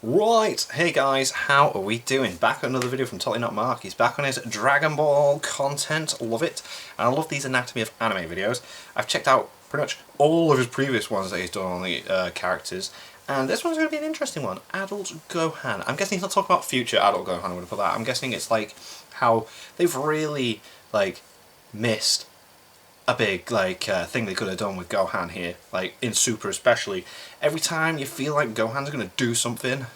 Right, hey guys, how are we doing? Back with another video from Totally Not Mark. He's back on his Dragon Ball content, love it. And I love these Anatomy of Anime videos. I've checked out pretty much all of his previous ones that he's done on the characters. And this one's going to be an interesting one, Adult Gohan. I'm guessing he's not talking about future Adult Gohan, I'm going to put that. I'm guessing it's like how they've really missed a big thing they could have done with Gohan here, like in Super especially. Every time you feel like Gohan's gonna do something,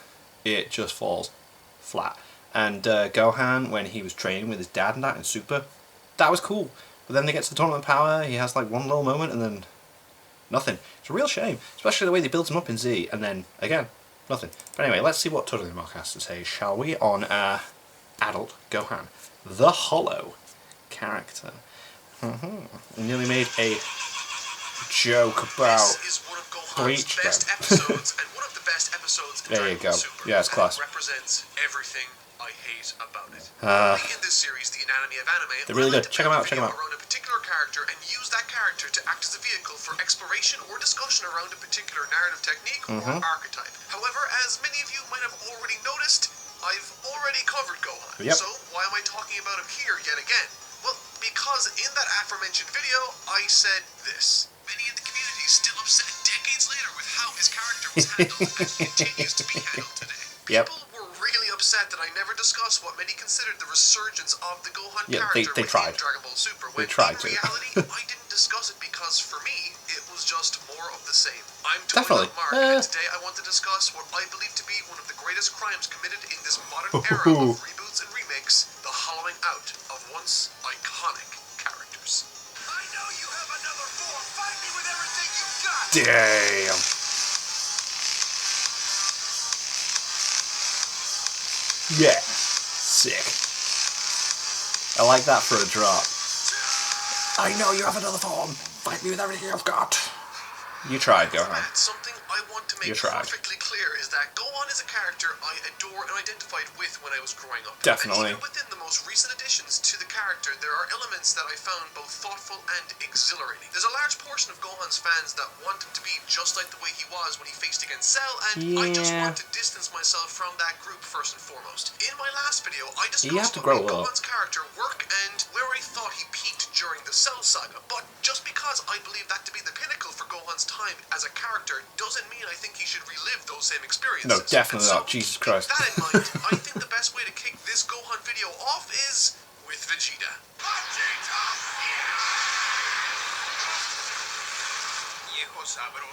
it just falls flat. And Gohan, when he was training with his dad and that in Super, that was cool. But then they get to the Tournament of Power, he has like one little moment and then nothing. It's a real shame, especially the way they built him up in Z, and then again, nothing. But anyway, let's see what Totally Mark has to say, shall we, on Adult Gohan, the Hollow character. We nearly made a joke about Bleach then. There you go. Yeah, it's class. Represents everything I hate about it. In this series, the Anatomy of Anime, they're really good. Check them out. Around a particular character and use that character to act as a vehicle for exploration or discussion around a particular narrative technique or archetype. However, as many of you might have already noticed, I've already covered Gohan. Yep. So why am I talking about him here yet again? Well, because in that aforementioned video, I said this. Many in the community still upset decades later with how his character was handled and continues to be handled today. Yep. People were really upset that I never discussed what many considered the resurgence of the Gohan character they tried. Dragon Ball Super, when in reality, I didn't discuss it because, for me, it was just more of the same. I'm Definitely. Mark, and today I want to discuss what I believe to be one of the greatest crimes committed in this modern era of reboots and remakes, the hollowing out of once iconic characters. I know you have another form. Fight me with everything you've got. Damn. Yeah. Sick. I like that for a drop. I know you have another form. Fight me with everything I've got. You tried, Gohan. Something I want to make perfectly clear is that Gohan is a character I adore and identified with when I was growing up. Definitely. And even within the most recent additions to the character, there are elements that I found both thoughtful and exhilarating. There's a large portion of Gohan's fans that want him to be just like the way he was when he faced against Cell, and I just want to distance myself from that group first and foremost. In my last video, I discussed what made Gohan's character work and where I thought he peaked during the Cell saga, but just because I believe that to be the pinnacle for Gohan's time as a character doesn't mean I think he should relive those same experiences. No, definitely not. Jesus Christ. With that in mind, I think the best way to kick this Gohan video off is with Vegeta.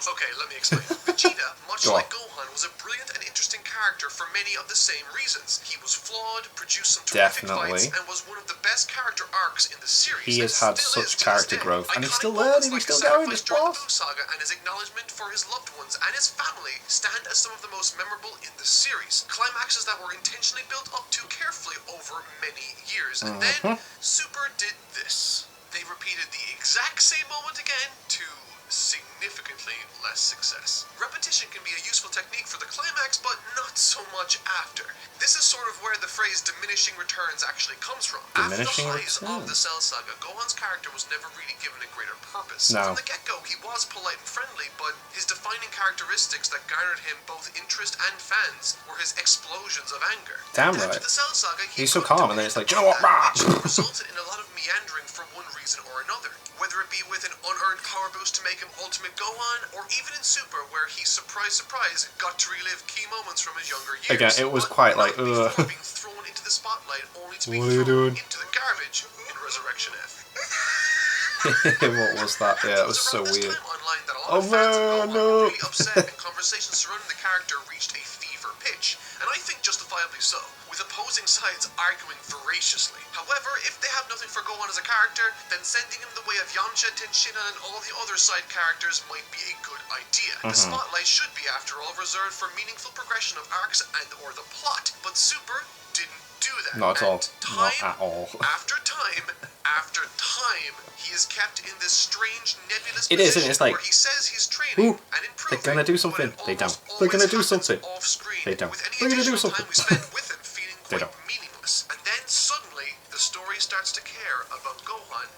Okay, let me explain. Vegeta, much like Gohan, was a brilliant and interesting character for many of the same reasons. He was flawed, produced some terrific fights, and was one of the best character arcs in the series. He has had such character growth, and he's still learning, he's still going, he's boss. The saga and his acknowledgement for his loved ones and his family stand as some of the most memorable in the series. Climaxes that were intentionally built up to carefully over many years. And then, Super did this. They repeated the exact same moment again to significantly less success. Repetition can be a useful technique for the climax, but not so much after. This is sort of where the phrase diminishing returns actually comes from. After the highs of the Cell saga, Gohan's character was never really given a greater purpose. From the get-go, he was polite and friendly, but his defining characteristics that garnered him both interest and fans were his explosions of anger. Damn right. After the Cell saga, he's so calm, and then it's like, do you know what? Which resulted in a lot of meandering for one reason or another. Whether it be with an unearned power boost to make him Ultimate Gohan, or even in Super, where he, surprise, surprise, got to relive key moments from his younger years. Again, it was quite like, being thrown into the spotlight, only to be thrown into the garbage in Resurrection F. What was that? Yeah, it was so weird. Oh man, no! Really upset, and conversations surrounding the character reached a fever pitch, and I think justifiably so, with opposing sides arguing voraciously. However, if they have nothing for Gohan as a character, then sending him the way of Yamcha, Tenshinhan, and all the other side characters might be a good idea. The spotlight should be, after all, reserved for meaningful progression of arcs and or the plot, but Super didn't do that. Not at all. Time Not at all. after time after time, he is kept in this strange nebulous it is, and it's like, where he says he's training and improving. They're gonna do something. They don't. They're gonna do something. They don't. They're gonna do something. We spend with him feeling They quite don't. meaningless. And then suddenly, the story starts to care about Gohan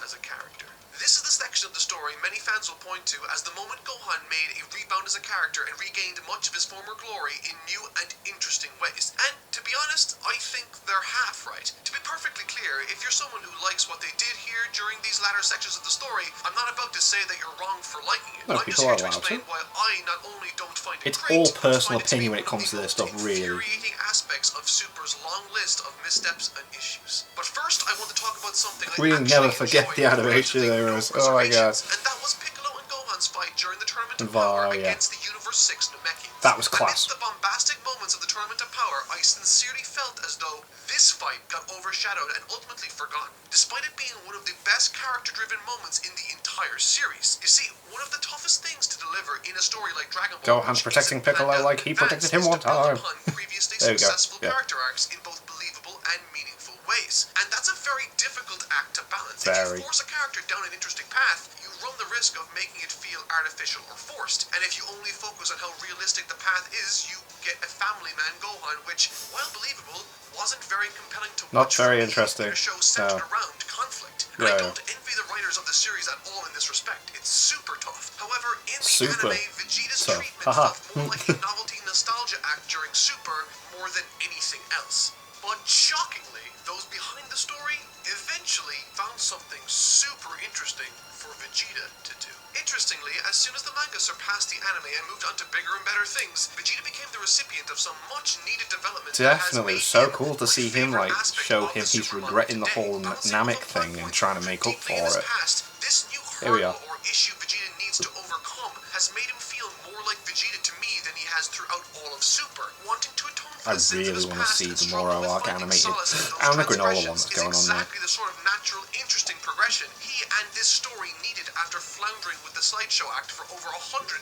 as a character. This is the section of the story many fans will point to as the moment Gohan made a rebound as a character and regained much of his former glory in new and interesting ways. And to be honest, I think they're half right. To be perfectly clear, if you're someone who likes what they did here during these latter sections of the story, I'm not about to say that you're wrong for liking it. No, I'm just people here are to allowed explain to. why I not only don't find it It's great, all but personal find it to be opinion when it one of comes to the this most stuff, really. infuriating aspects of Super's long list of missteps and issues. But first, I want to talk about something I We actually never forget enjoyed the animation relatively there no was. Oh my god. reservations, and that was Piccolo and Gohan's fight during the Tournament of Var, Power yeah. against the Universe 6 Namekians. That was class. Amidst the bombastic moments of the Tournament of Power, I sincerely felt as though this fight got overshadowed and ultimately forgotten, despite it being one of the best character-driven moments in the entire series. You see, one of the toughest things to deliver in a story like Dragon Ball, Gohan's which protecting isn't planned Piccolo out like he in advance, protected him is one to build time. upon previously There you go. successful Yeah. character arcs in both believable and meaningful ways. And that's a very difficult act to balance. If Very. you force a character down an interesting path, you run the risk of making it feel artificial or forced. And if you only focus on how realistic the path is, you get a family man Gohan, which, while believable, wasn't very compelling to Not watch very for me interesting. in a show centered No. around conflict. And Yeah. I don't envy the writers of the series at all in this respect. It's super tough. However, in the Super anime, Vegeta's tough. treatment Haha. felt more like a novelty nostalgia act during Super more than anything else. But shockingly, those behind the story eventually found something super interesting for Vegeta to do. Interestingly, as soon as the manga surpassed the anime and moved on to bigger and better things, Vegeta became the recipient of some much needed development. Definitely, it was so cool to my see him favorite like aspect show of him the he's Super manga regretting the today. whole Balancing Namek both thing and trying to make up deeply in for his it. past, this new Here we hurdle are. or issue Vegeta needs to overcome has made him feel more like Vegeta to me than he has throughout all of Super. Wanting to atone for I the sins of really his want to past see and the struggle Moro with arc finding animated. solace in those And the granola one transgressions that's is going on there. exactly the sort of natural, interesting progression he and this story needed after floundering with the slideshow act for over 131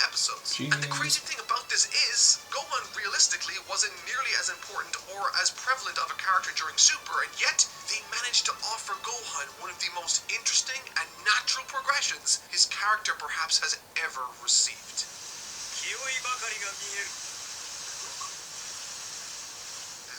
episodes. Jeez. And the crazy thing about this is, Gohan realistically wasn't nearly as important or as prevalent of a character during Super, and yet they managed to offer Gohan one of the most interesting and natural progressions his character perhaps has ever received.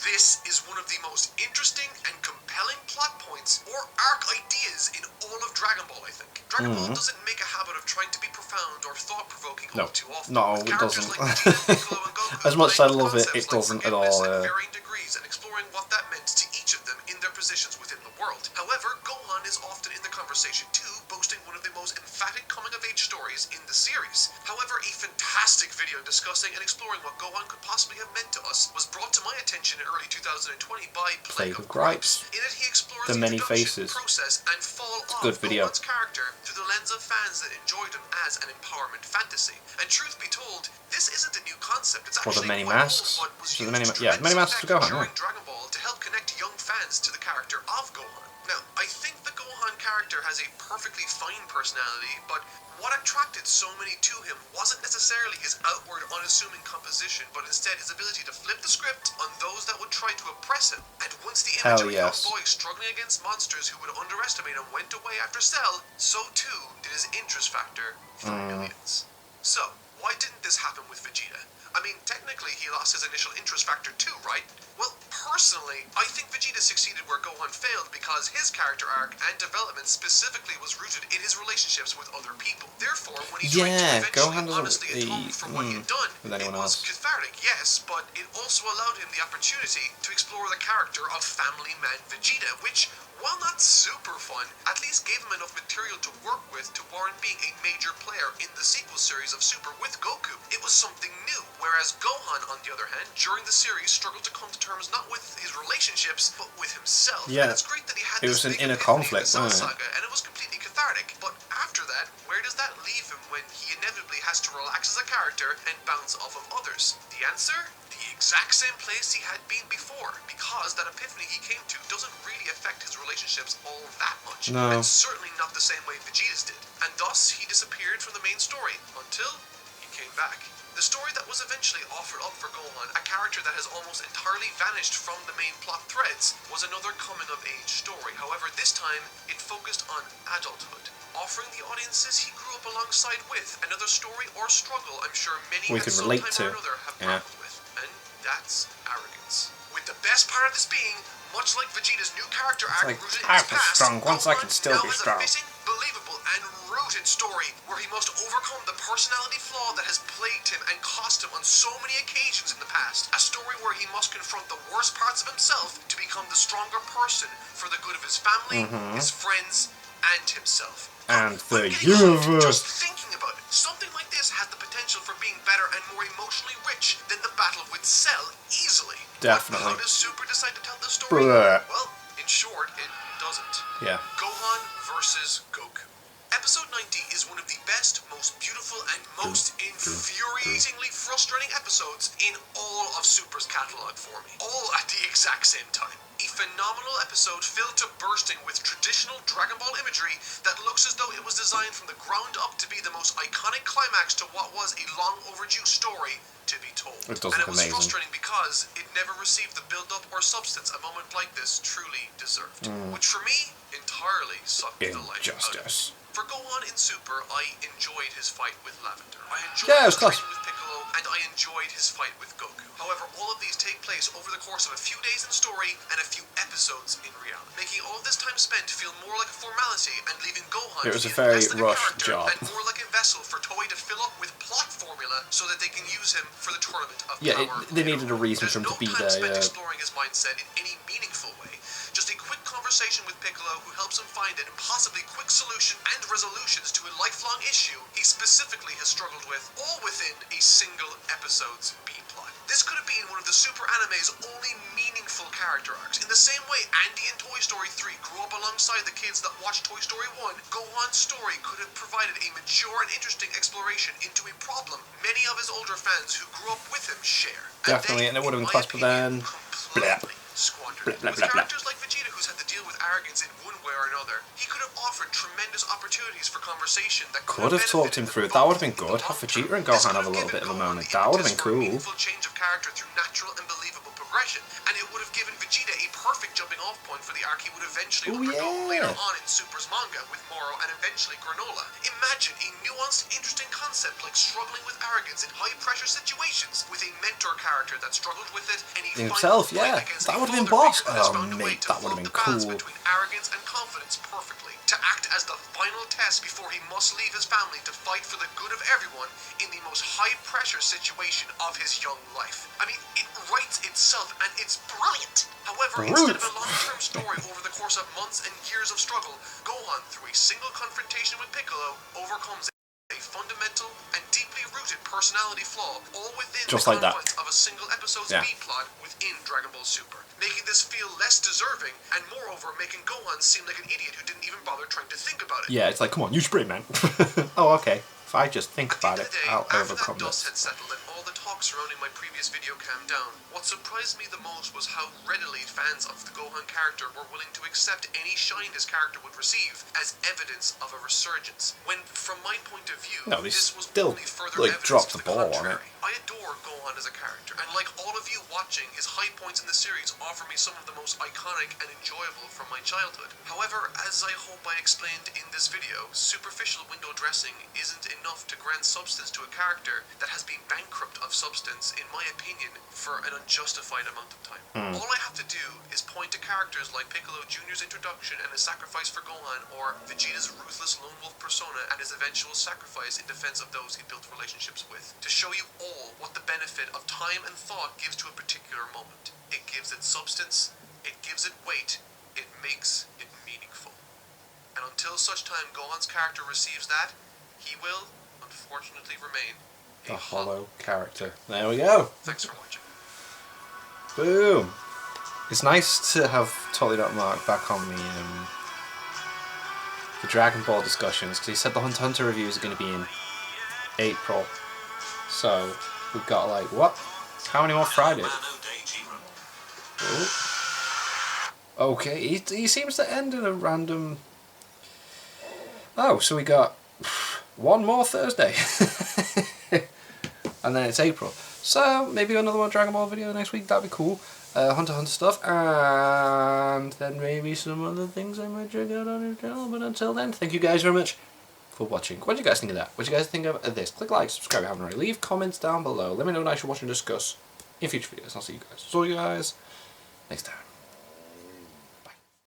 This is one of the most interesting and compelling plot points or arc ideas in all of Dragon Ball, I think. Dragon Ball doesn't make a habit of trying to be profound or thought-provoking No. all too often. No, with it characters doesn't. like Vegeta, Piccolo, and Goku As much as I playing love it, concepts it like doesn't at forgiveness all. and varying degrees and exploring what that meant to each of them in their positions within the world. However, Gohan is often in the conversation too, boasting one of the most emphatic coming-of-age stories in the series. However, a fantastic video discussing and exploring what Gohan could possibly have meant to us was brought to my attention in early 2020 by Plague of Gripes. In it, he explores The many introduction, faces. process, and fall It's a of good video. Gohan's character through the lens of fans that enjoyed him as an empowerment fantasy. And truth be told, this isn't a new concept. It's For the actually many quite masks. old, but was So used the many, to yeah, many tremendous masks to effect Gohan. during Yeah. Dragon Ball to help connect young fans to the character of Gohan. Now, I think the Gohan character has a perfectly fine personality, but what attracted so many to him wasn't necessarily his outward, unassuming composition, but instead his ability to flip the script on those that would try to oppress him. And once the image Hell of a yes. young boy struggling against monsters who would underestimate him went away after Cell, so too did his interest factor for millions. So, why didn't this happen with Vegeta? I mean, technically he lost his initial interest factor too, right? Well, personally, I think Vegeta succeeded where Gohan failed because his character arc and development specifically was rooted in his relationships with other people. Therefore, when he tried Yeah, to Gohan eventually doesn't honestly really, atone for what he had done, with anyone it was else. cathartic, yes, but it also allowed him the opportunity to explore the character of Family Man Vegeta, which, while not super fun, at least gave him enough material to work with to warrant being a major player in the sequel series of Super with Goku. It was something new, whereas Gohan, on the other hand, during the series struggled to come to terms not with his relationships, but with himself. Yeah. And it's great that he had It this was an big inner epiphany in conflict, the Cell wasn't it? Saga, and it was completely cathartic. But after that, where does that leave him when he inevitably has to relax as a character and bounce off of others? The answer? The exact same place he had been before, because that epiphany he came to doesn't really affect his relationships all that much. No. And certainly not the same way Vegeta's did. And thus, he disappeared from the main story, until he came back. The story that was eventually offered up for Gohan, a character that has almost entirely vanished from the main plot threads, was another coming-of-age story. However, this time, it focused on adulthood, offering the audiences he grew up alongside with another story or struggle I'm sure many We at could some relate time to. or another have Yeah. grappled with. And that's arrogance. With the best part of this being, much like Vegeta's new character arc like, rooted in I his was past, strong once, I Gohan can still now be has strong. a fitting believable, and rooted story where he must overcome the personality flaw that has plagued him and cost him on so many occasions in the past. A story where he must confront the worst parts of himself to become the stronger person for the good of his family, his friends, and himself. And the Just universe. thinking about it, something like this has the potential for being better and more emotionally rich than the battle with Cell easily. Definitely. But how does Super decide to tell the story? Bleh. Well, in short, it doesn't. Yeah. Gohan versus Goku. Episode 90 is one of the best, most beautiful, and most infuriatingly frustrating episodes in all of Super's catalogue for me. All at the exact same time. A phenomenal episode filled to bursting with traditional Dragon Ball imagery that looks as though it was designed from the ground up to be the most iconic climax to what was a long overdue story to be told. It does And look it was amazing. frustrating because it never received the build-up or substance a moment like this truly deserved. Which for me, entirely sucked the life out of it. Injustice. For Gohan in Super, I enjoyed his fight with Lavender. I enjoyed Yeah, it his was class. training with Piccolo, and I enjoyed his fight with Goku. However, all of these take place over the course of a few days in story and a few episodes in reality, making all of this time spent feel more like a formality and leaving Gohan It was to a be very less like rushed a character job. and more like a vessel for Toei to fill up with plot formula so that they can use him for the Tournament of Yeah, Power. they needed a reason There's for him to no be time there. spent Yeah. exploring his mindset in any meaningful way. Just a quick conversation with Piccolo who helps him find an impossibly quick solution and resolutions to a lifelong issue he specifically has struggled with, all within a single episode's B-plot. This could have been one of the Super Anime's only meaningful character arcs. In the same way Andy in Toy Story 3 grew up alongside the kids that watched Toy Story 1, Gohan's story could have provided a mature and interesting exploration into a problem many of his older fans who grew up with him share. Definitely, and it would have been class, but then completely squandered. Blah, blah, With blah, blah. characters like Vegeta who's had to deal with arrogance in one way or another, he could have offered tremendous opportunities for conversation that Could have talked him through it. That would have been good. Have Vegeta and Gohan have a little bit of a moment. That would have been cool. Meaningful change of character through natural and believable progression, and it would have given Vegeta a perfect jumping off point for the arc he would eventually undergo later on in Super's manga with Moro and eventually Granola. Imagine a nuanced, interesting concept like struggling with arrogance in high-pressure situations with a mentor character that struggled with it and he Himself, yeah. That would have been boss. Oh, mate, that would have been cool. between arrogance and confidence perfectly. To act as the final test before he must leave his family to fight for the good of everyone in the most high-pressure situation of his young life. I mean, it writes itself and it's brilliant. However, instead of a long-term story over the course of months and years of struggle, Gohan, through a single confrontation with Piccolo, overcomes a fundamental and deeply rooted personality flaw, all within Just the like that. confines of a single episode's Yeah. B-plot within Dragon Ball Super, making this feel less deserving and moreover making Gohan seem like an idiot who didn't even bother trying to think about it. Yeah, it's like, come on, use brain, man. Oh, okay. If I just think At the about end it, of the day, I'll after overcome that dust this. had settled and all the talk surrounding my previous video calmed down, what surprised me the most was how readily fans of the Gohan character were willing to accept any shine his character would receive as evidence of a resurgence. When, from my point of view, No, they this was still, only further like, evidence dropped to the the ball on contrary. it. I adore Gohan as a character, and like all of you watching, his high points in the series offer me some of the most iconic and enjoyable from my childhood. However, as I hope I explained in this video, superficial window dressing isn't enough to grant substance to a character that has been bankrupt of substance, in my opinion, for an unjustified amount of time. All I have to do is point to characters like Piccolo Jr.'s introduction and his sacrifice for Gohan, or Vegeta's ruthless lone wolf persona and his eventual sacrifice in defense of those he built relationships with, to show you all what the benefit of time and thought gives to a particular moment. It gives it substance, it gives it weight, it makes it meaningful. And until such time Gohan's character receives that, he will, unfortunately, remain a A hollow character. There we go. Thanks for watching. Boom. It's nice to have Totally Not Mark back on the Dragon Ball discussions, because he said the Hunter x Hunter reviews are going to be in April. So we've got like what? How many more Fridays? Oh. Okay, he seems to end in a random. Oh, so we got one more Thursday, and then it's April. So maybe another one Dragon Ball video next week. That'd be cool. Hunter x Hunter stuff, and then maybe some other things I might check out on your channel. But until then, thank you guys very much for watching. What do you guys think of that? What do you guys think of this? Click like, subscribe if you haven't already. Leave comments down below. Let me know what I should watch and discuss in future videos. I'll see you guys. So you guys next time.